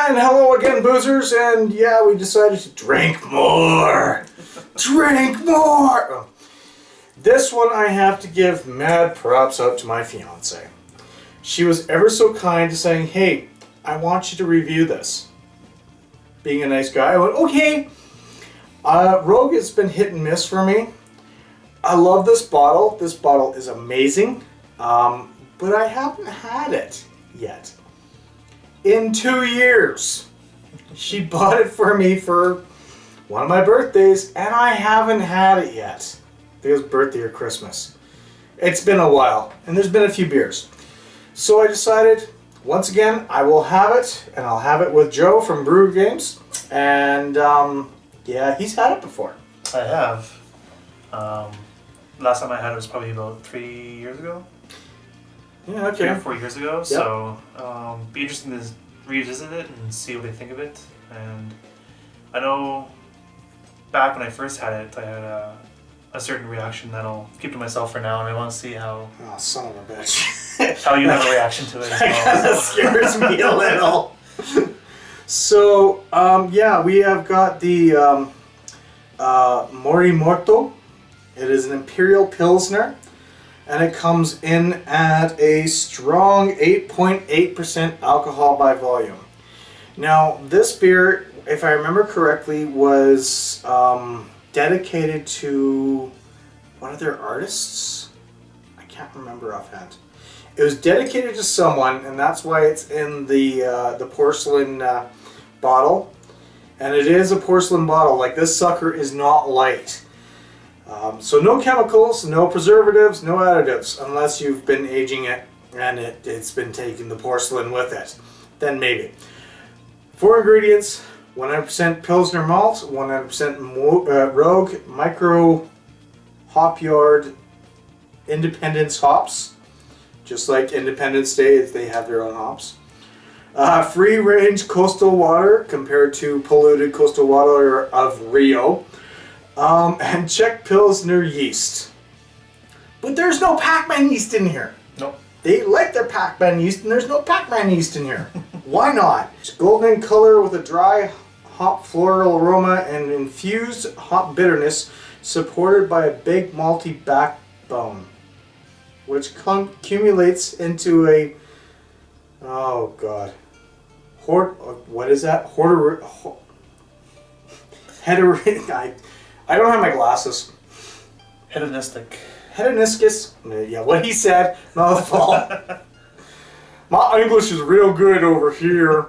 And hello again, boozers, and yeah, we decided to drink more. Drink more! Oh. This one I have to give mad props out to my fiance. She was ever so kind to saying, hey, I want you to review this. Being a nice guy, I went, okay. Rogue has been hit and miss for me. I love this bottle. This bottle is amazing, but I haven't had it yet. In 2 years. She bought it for me for one of my birthdays, and I haven't had it yet. I think it was birthday or Christmas. It's been a while, and there's been a few beers. So I decided, once again, I will have it, and I'll have it with Joe from Brew Games. And, yeah, he's had it before. I have. Last time I had it was probably about 3 years ago. Yeah, okay. 3 or 4 years ago. Yep. So, be interesting to revisit it and see what they think of it. And I know back when I first had it, I had a certain reaction that I'll keep to myself for now, and I want to see how. Oh, son of a bitch. How you have a reaction to it as well. That scares me a little. So, yeah, we have got the Morimoto. It is an Imperial Pilsner, and it comes in at a strong 8.8% alcohol by volume. Now, this beer, if I remember correctly, was dedicated to one of their artists. I can't remember offhand. It was dedicated to someone, and that's why it's in the porcelain bottle. And it is a porcelain bottle. Like, this sucker is not light. So no chemicals, no preservatives, no additives, unless you've been aging it and it's been taking the porcelain with it. Then maybe. 4 ingredients: 100% Pilsner malt, 100% Rogue Micro Hop Yard Independence hops. Just like Independence Day, they have their own hops. Free-range coastal water compared to polluted coastal water of Rio. And Czech Pilsner yeast. But there's no Pac-Man yeast in here. Nope. They like their Pac-Man yeast, and there's no Pac-Man yeast in here. Why not? It's golden in color with a dry hop floral aroma and infused hop bitterness, supported by a big malty backbone, which accumulates into a, oh god, what is that? I don't have my glasses. Hedonistic. Hedoniscus. Yeah, what he said. Not the fault. My English is real good over here.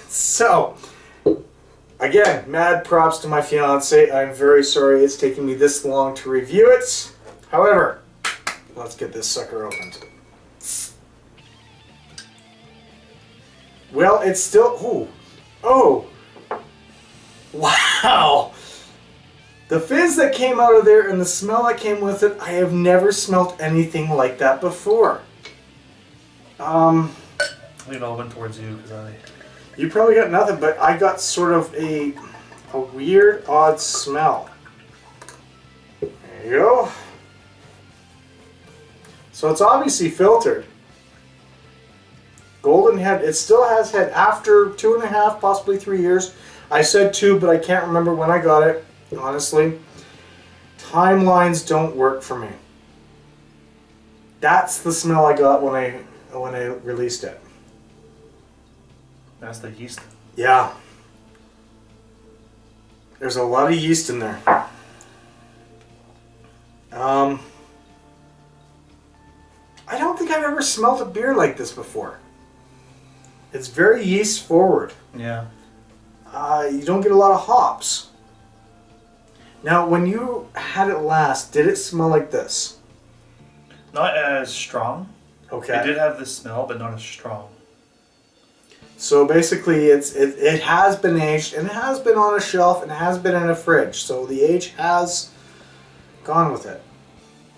So, again, mad props to my fiance. I'm very sorry it's taking me this long to review it. However, let's get this sucker opened. Well, it's still... Oh! Wow! The fizz that came out of there and the smell that came with it, I have never smelt anything like that before. I think it all went towards you because You probably got nothing, but I got sort of a weird, odd smell. There you go. So it's obviously filtered. Golden head, it still has head after 2.5, possibly 3 years. I said 2, but I can't remember when I got it. Honestly, timelines don't work for me. That's the smell I got when I released it. that's the yeast. Yeah. There's a lot of yeast in there. I don't think I've ever smelled a beer like this before. It's very yeast forward. Yeah. You don't get a lot of hops. Now, when you had it last, did it smell like this? Not as strong. Okay. It did have this smell, but not as strong. So basically, it has been aged, and it has been on a shelf, and it has been in a fridge. So the age has gone with it.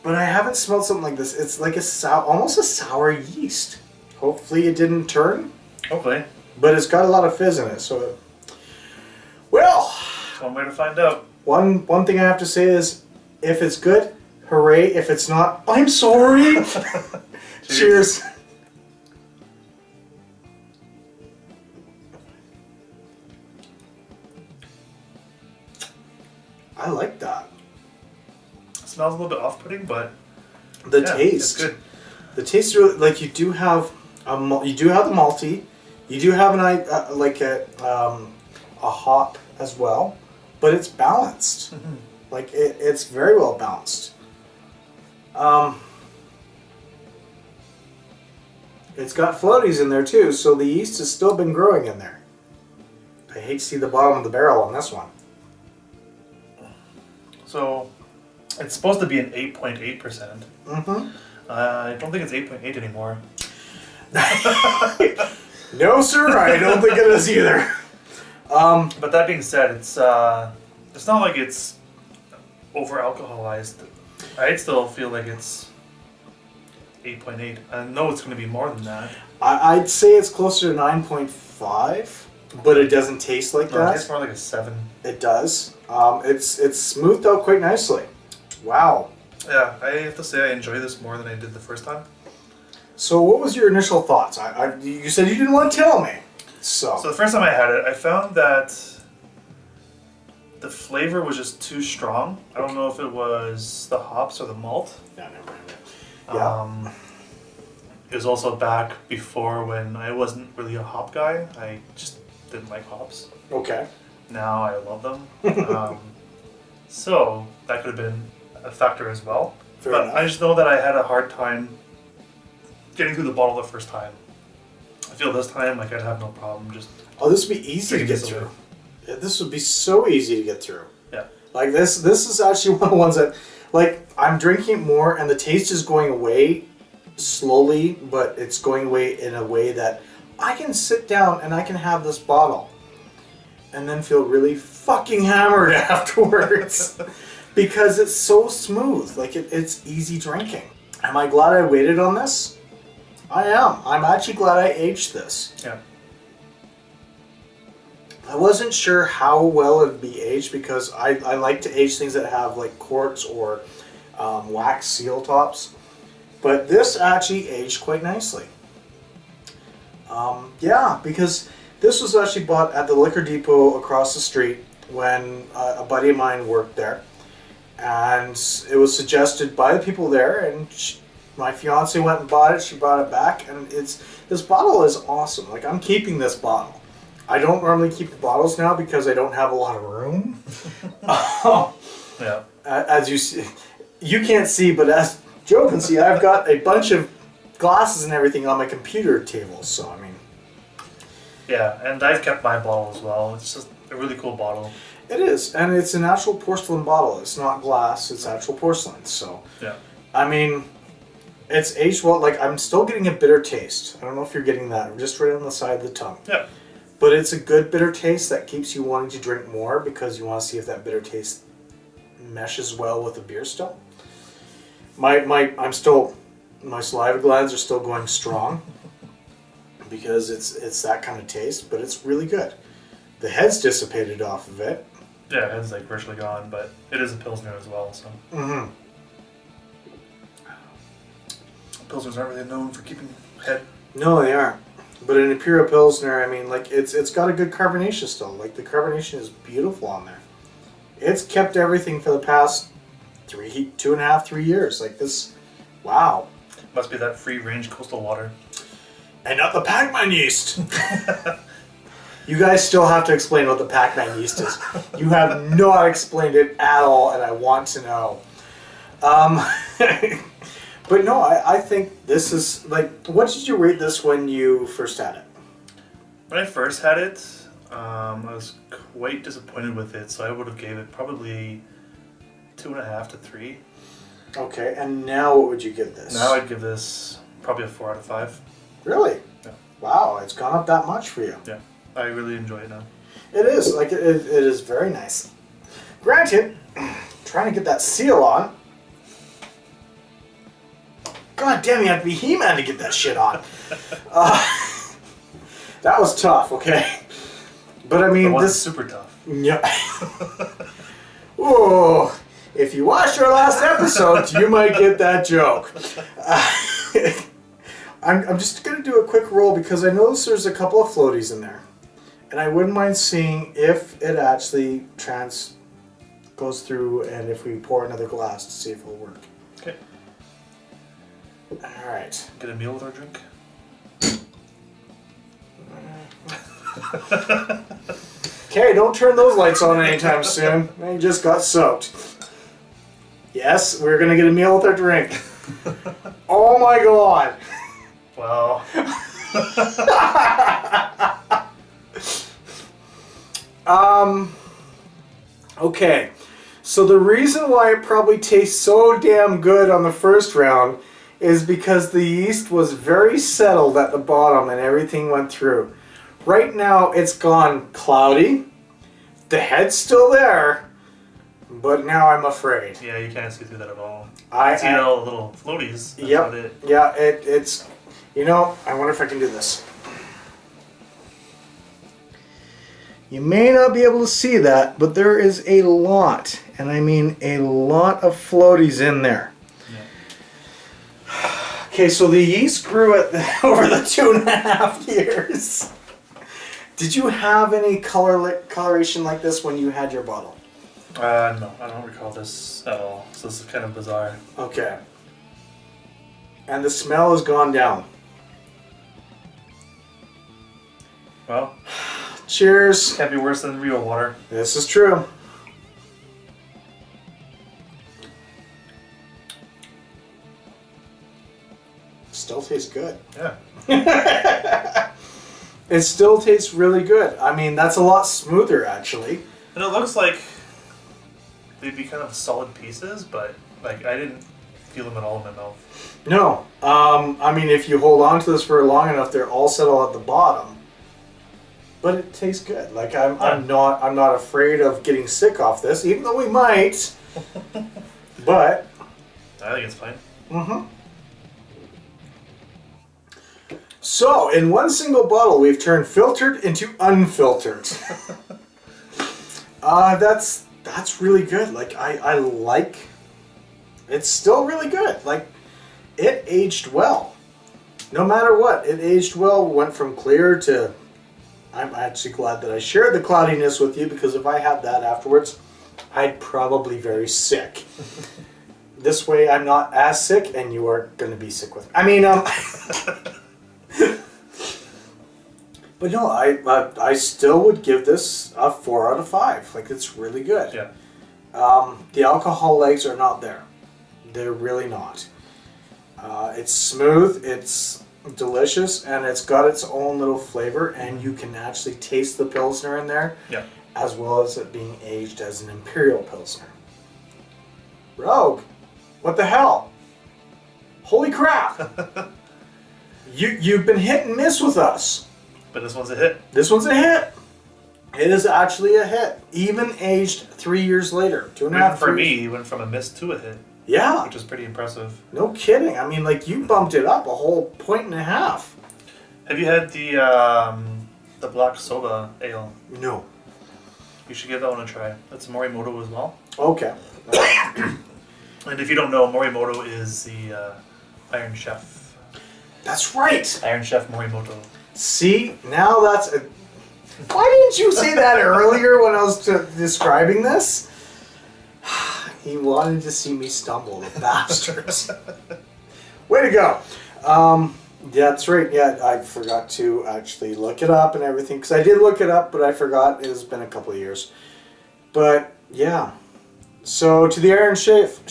But I haven't smelled something like this. It's like almost a sour yeast. Hopefully, it didn't turn. Hopefully. But it's got a lot of fizz in it. So, well, That's one way to find out. One thing I have to say is, if it's good, hooray. If it's not, I'm sorry. Cheers. I like that. It smells a little bit off-putting, but The yeah, taste. it's good. The taste really, like you do have the malty, you do have a hop as well, but it's balanced. Mm-hmm. Like it's very well balanced. It's got floaties in there too, so the yeast has still been growing in there. I hate to see the bottom of the barrel on this one. So it's supposed to be an 8.8%. Mm-hmm. I don't think it's 8.8 anymore. No, sir, I don't think it is either. But that being said, it's not like it's over alcoholized. I still feel like it's 8.8. I know it's going to be more than that. I'd say it's closer to 9.5, but it doesn't taste like No, that. it tastes more like a 7. It does. It's smoothed out quite nicely. Wow. Yeah, I have to say I enjoy this more than I did the first time. So what was your initial thoughts? You said you didn't want to tell me. So the first time I had it, I found that the flavor was just too strong. I don't know if it was the hops or the malt. Yeah, never mind. Yeah. It was also back before when I wasn't really a hop guy. I just didn't like hops. Okay. Now I love them. So that could have been a factor as well. Fair but enough. I just know that I had a hard time getting through the bottle the first time. I feel this time like I'd have no problem just... Oh, this would be easy to drinking get this through. away. Yeah, this would be so easy to get through. Yeah. Like this is actually one of the ones that, like, I'm drinking more and the taste is going away slowly, but it's going away in a way that I can sit down and I can have this bottle and then feel really fucking hammered afterwards because it's so smooth. Like it's easy drinking. Am I glad I waited on this? I am. I'm actually glad I aged this. Yeah. I wasn't sure how well it would be aged because I like to age things that have like corks or wax seal tops. But this actually aged quite nicely. Yeah, because this was actually bought at the liquor depot across the street when a buddy of mine worked there. And it was suggested by the people there, and my fiance went and bought it. She brought it back, and this bottle is awesome. Like, I'm keeping this bottle. I don't normally keep the bottles now because I don't have a lot of room. Yeah. As you see, you can't see, but as Joe can see, I've got a bunch of glasses and everything on my computer table. So I mean, Yeah, and I've kept my bottle as well. It's just a really cool bottle. it is, and it's an actual porcelain bottle. It's not glass; it's actual porcelain. So Yeah. I mean, it's aged well. Like, I'm still getting a bitter taste. I don't know if you're getting that, just right on the side of the tongue. Yeah. But it's a good bitter taste that keeps you wanting to drink more because you want to see if that bitter taste meshes well with the beer still. My saliva glands are still going strong because it's that kind of taste, but it's really good. The head's dissipated off of it. Yeah, it's like virtually gone, but it is a Pilsner as well, so. Mm-hmm. Pilsners aren't really known for keeping head. No, they aren't. But an Imperial Pilsner, I mean, like, it's got a good carbonation still. Like, the carbonation is beautiful on there. It's kept everything for the past 2.5, 3 years. Like, this, wow. Must be that free-range coastal water. And not the Pac-Man yeast. You guys still have to explain what the Pac-Man yeast is. You have not explained it at all, and I want to know. But no, I think this is, like, what did you rate this when you first had it? When I first had it, I was quite disappointed with it, so I would have gave it probably 2.5 to 3. Okay, and now what would you give this? Now I'd give this probably a 4 out of 5. Really? Yeah. Wow, it's gone up that much for you. Yeah, I really enjoy it now. It is, like, it is very nice. Granted, trying to get that seal on. God damn, you have to be He-Man to get that shit on. That was tough, okay? But I mean, this is super tough. Yeah. Oh, if you watched our last episode, you might get that joke. I'm just going to do a quick roll because I noticed there's a couple of floaties in there. And I wouldn't mind seeing if it actually goes through, and if we pour another glass to see if it'll work. Okay. All right. Get a meal with our drink. Okay, don't turn those lights on anytime soon. They just got soaked. Yes, we're gonna get a meal with our drink. Oh my god. Wow. Okay. So the reason why it probably tastes so damn good on the first round is because the yeast was very settled at the bottom and everything went through. Right now it's gone cloudy. The head's still there, but now I'm afraid. Yeah, you can't see through that at all. I see all the little floaties. That's yep. about it. Yeah, it's. You know, I wonder if I can do this. You may not be able to see that, but there is a lot, and I mean a lot of floaties in there. Yeah. Okay, so the yeast grew over the 2.5 years. Did you have any coloration like this when you had your bottle? No, I don't recall this at all. So this is kind of bizarre. Okay. And the smell has gone down. Well, cheers. Can't be worse than real water. This is true. Still tastes good. Yeah. It still tastes really good. I mean, that's a lot smoother, actually. And it looks like they'd be kind of solid pieces, but like I didn't feel them at all in my mouth. No. I mean, if you hold on to this for long enough, they're all settled at the bottom. But it tastes good. Like I'm not afraid of getting sick off this, even though we might. But I think it's fine. Mm-hmm. So, in one single bottle, we've turned filtered into unfiltered. That's really good. Like I like. It's still really good. Like it aged well. No matter what, it aged well. Went from clear to. I'm actually glad that I shared the cloudiness with you, because if I had that afterwards, I'd probably be very sick. This way, I'm not as sick, and you are going to be sick with me. I mean, but no, I still would give this a 4 out of 5. Like, it's really good. Yeah. The alcohol legs are not there. They're really not. It's smooth. It's delicious, and it's got its own little flavor, and you can actually taste the Pilsner in there, yeah, as well as it being aged as an Imperial Pilsner. Rogue, what the hell? Holy crap! You've been hit and miss with us. But this one's a hit. This one's a hit. It is actually a hit, even aged 3 years later. 2.5 for me, you went from a miss to a hit. Yeah. Which is pretty impressive. No kidding. I mean, like, you bumped it up a whole 1.5 points. Have you had the black soda ale? No. You should give that one a try. That's Morimoto as well. Okay. And if you don't know, Morimoto is the Iron Chef. That's right. Iron Chef Morimoto. See, now that's a... Why didn't you say that earlier when I was describing this? He wanted to see me stumble, the bastards. Way to go. Yeah, that's right. Yeah, I forgot to actually look it up and everything. Because I did look it up, but I forgot. It has been a couple of years. But, yeah. So, to the Iron Chef...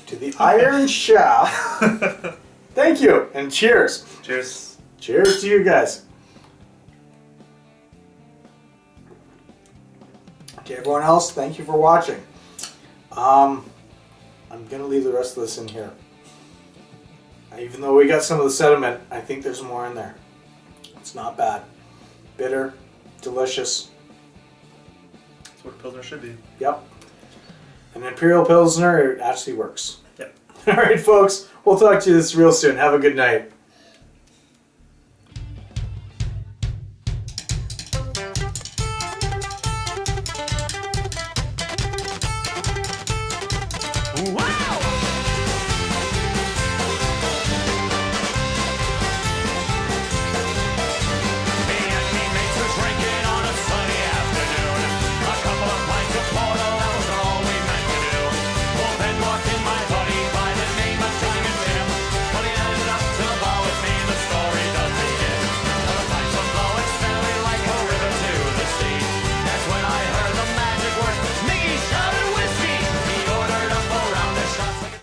To the Iron Chef... Thank you, and cheers. Cheers. Cheers to you guys. Okay, everyone else, thank you for watching. I'm going to leave the rest of this in here. Even though we got some of the sediment, I think there's more in there. It's not bad. Bitter, delicious. That's what a Pilsner should be. Yep. An Imperial Pilsner, it actually works. Yep. All right, folks. We'll talk to you this real soon. Have a good night.